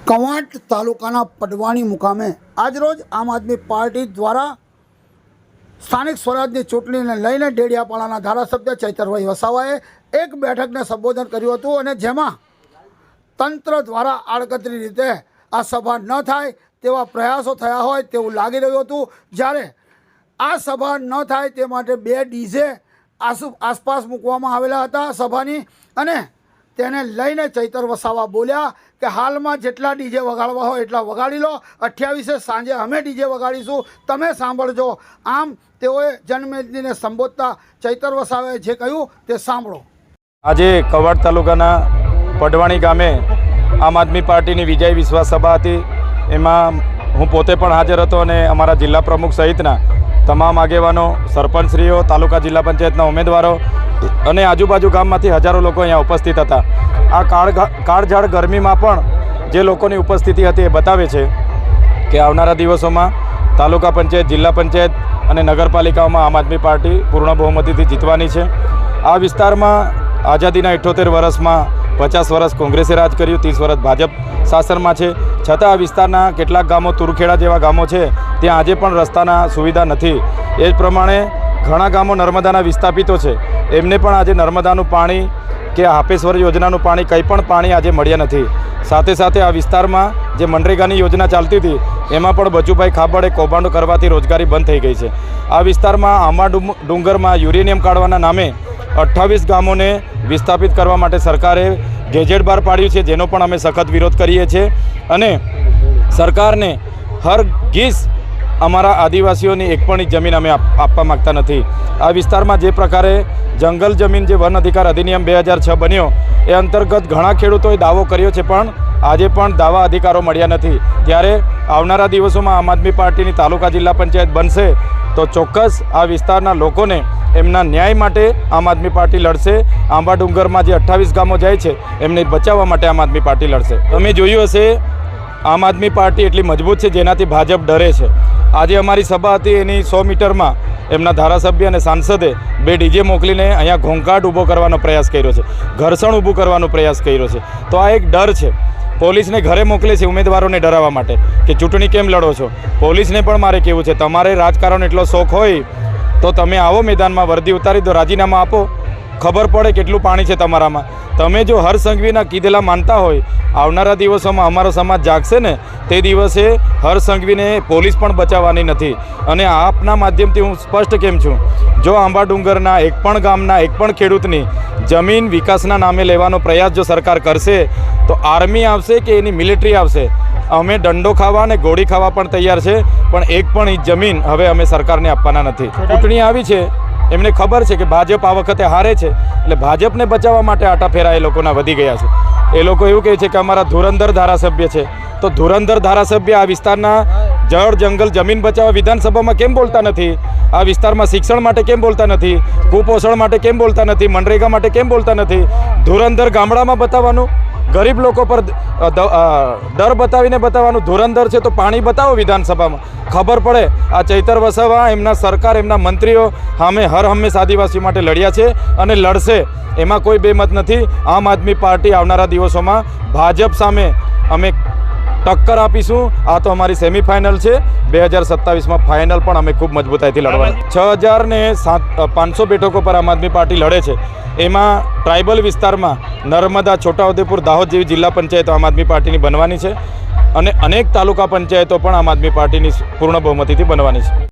કવાંટ તાલુકાના પડવાણી મુકામે આજરોજ આમ આદમી પાર્ટી દ્વારા સ્થાનિક સ્વરાજની ચૂંટણીને લઈને ડેડિયાપાડાના ધારાસભ્ય ચૈતરભાઈ વસાવાએ એક બેઠકને સંબોધન કર્યું હતું અને જેમાં તંત્ર દ્વારા આડકતરી રીતે આ સભા ન થાય તેવા પ્રયાસો થયા હોય તેવું લાગી રહ્યું હતું। જ્યારે આ સભા ન થાય તે માટે 2 ડીજે આસપાસ મૂકવામાં આવેલા હતા સભાની અને તેને લઈને ચૈતર વસાવા બોલ્યા કે હાલમાં જેટલા ડીજે વગાડવા હોય એટલા વગાડી લો, 28 સાંજે અમે ડીજે વગાડીશું, તમે સાંભળજો। આમ તેઓએ જનમેદનીને સંબોધતા ચૈતર વસાવાએ જે કહ્યું તે સાંભળો। આજે કવાંટ તાલુકાના પડવાણી ગામે આમ આદમી પાર્ટીની વિજય વિશ્વાસ સભા હતી। એમાં હું પોતે પણ હાજર હતો અને અમારા જિલ્લા પ્રમુખ સહિતના તમામ આગેવાનો, સરપંચશ્રીઓ, તાલુકા જિલ્લા પંચાયતના ઉમેદવારો અને આજુબાજુ ગામમાંથી હજારો લોકો અહીંયા ઉપસ્થિત હતા। આ કાળઝાળ ગરમીમાં પણ જે લોકોની ઉપસ્થિતિ હતી એ બતાવે છે કે આવનારા દિવસોમાં તાલુકા પંચાયત, જિલ્લા પંચાયત અને નગરપાલિકાઓમાં આમ આદમી પાર્ટી પૂર્ણ બહુમતીથી જીતવાની છે। આ વિસ્તારમાં આઝાદીના 78 વર્ષમાં 50 વર્ષ કોંગ્રેસે રાજ કર્યું, 30 વર્ષ ભાજપ શાસનમાં છે, છતાં આ વિસ્તારના કેટલાક ગામો, તુરખેડા જેવા ગામો છે, ત્યાં આજે પણ રસ્તાના સુવિધા નથી। એ જ પ્રમાણે ઘણા ગામો નર્મદાના વિસ્થાપિતો છે, એમને પણ આજે નર્મદાનું પાણી કે હાપેશ્વર યોજનાનું પાણી, કંઈ પણ પાણી આજે મળ્યા નથી। સાથે સાથે આ વિસ્તારમાં જે મનરેગાની યોજના ચાલતી હતી એમાં પણ બચુભાઈ ખાબડે કૌભાંડો કરવાથી રોજગારી બંધ થઈ ગઈ છે। આ વિસ્તારમાં આંબા ડુંગરમાં યુરેનિયમ કાઢવાના નામે 28 ગામોને વિસ્થાપિત કરવા માટે સરકારે ગેજેટ બહાર પાડ્યું છે, જેનો પણ અમે સખત વિરોધ કરીએ છીએ અને સરકારને હરગીઝ અમારા આદિવાસીઓની એક પણ જમીન અમે આપવા માગતા નથી। આ વિસ્તારમાં જે પ્રકારે જંગલ જમીન જે વન અધિકાર અધિનિયમ 2006 બન્યો એ અંતર્ગત ઘણા ખેડૂતોએ દાવો કર્યો છે, પણ આજે પણ દાવા અધિકારો મળ્યા નથી। ત્યારે આવનારા દિવસોમાં આમ આદમી પાર્ટીની તાલુકા જિલ્લા પંચાયત બનશે તો ચોક્કસ આ વિસ્તારના લોકોને એમના ન્યાય માટે આમ આદમી પાર્ટી લડશે। આંબા ડુંગરમાં જે 28 ગામો જાય છે એમને બચાવવા માટે આમ આદમી પાર્ટી લડશે। તમે જોયું હશે આમ આદમી પાર્ટી એટલી મજબૂત છે જેનાથી ભાજપ ડરે છે। આજે અમારી સભા હતી, એની 100 મીટરમાં એમના ધારાસભ્ય અને સાંસદે 2 ડીજે મોકલીને અહીંયા ઘોંઘાટ ઊભો કરવાનો પ્રયાસ કર્યો છે, ઘર્ષણ ઊભું કરવાનો પ્રયાસ કર્યો છે। તો આ એક ડર છે। પોલીસને ઘરે મોકલે છે ઉમેદવારોને ડરાવવા માટે કે ચૂંટણી કેમ લડો છો। પોલીસને પણ મારે કહેવું છે, તમારે રાજકારણ એટલો શોખ હોય તો તમે આવો મેદાનમાં, વર્દી ઉતારી દો, રાજીનામા આપો, ખબર પડે કેટલું પાણી છે તમારામાં। તમે જો હર્ષ સંઘવીના કીધેલા માનતા હોય, આવનારા દિવસોમાં અમારો સમાજ જાગશે ને તે દિવસે હર્ષ સંઘવીને પોલીસ પણ બચાવવાની નથી। અને આપના માધ્યમથી હું સ્પષ્ટ કેમ છું, જો આંબા ડુંગરના એક પણ ગામના એક પણ ખેડૂતની જમીન વિકાસના નામે લેવાનો પ્રયાસ જો સરકાર કરશે તો આર્મી આવશે કે એની મિલિટરી આવશે, અમે દંડો ખાવા અને ગોળી ખાવા પણ તૈયાર છે, પણ એક પણ જમીન હવે અમે સરકારને આપવાના નથી। ચૂંટણી આવી છે, એમને ખબર છે કે ભાજપ આ વખતે હારે છે, એટલે ભાજપને બચાવવા માટે આટા ફેરા એ લોકોના વધી ગયા છે। એ લોકો એવું કહે છે કે અમારા ધુરંધર ધારાસભ્ય છે, તો ધુરંધર ધારાસભ્ય આ વિસ્તારના જળ જંગલ જમીન બચાવવા વિધાનસભામાં કેમ બોલતા નથી? આ વિસ્તારમાં શિક્ષણ માટે કેમ બોલતા નથી? કુપોષણ માટે કેમ બોલતા નથી? મનરેગા માટે કેમ બોલતા નથી? ધુરંધર ગામડામાં બતાવવાનું, ગરીબ લોકો પર ડર બતાવીને બતાવવાનું। ધુરંધર છે તો પાણી બતાવો વિધાનસભામાં, ખબર પડે। આ ચૈતર વસાવા, એમના સરકાર, એમના મંત્રીઓ સામે હર હંમેશ આદિવાસી માટે લડ્યા છે અને લડશે, એમાં કોઈ બેમત નથી। આમ આદમી પાર્ટી આવનારા દિવસોમાં ભાજપ સામે અમે ટક્કર આપીશું। આ તો અમારી સેમિફાઇનલ છે, 2027માં ફાઇનલ પણ અમે ખૂબ મજબૂતાઈથી લડવાની। 6500 બેઠકો પર આમ આદમી પાર્ટી લડે છે, એમાં ટ્રાઇબલ વિસ્તારમાં નર્મદા, છોટાઉદેપુર, દાહોદ જેવી જિલ્લા પંચાયતો આમ આદમી પાર્ટીની બનવાની છે અને અનેક તાલુકા પંચાયતો પણ આમ આદમી પાર્ટીની પૂર્ણ બહુમતીથી બનવાની છે।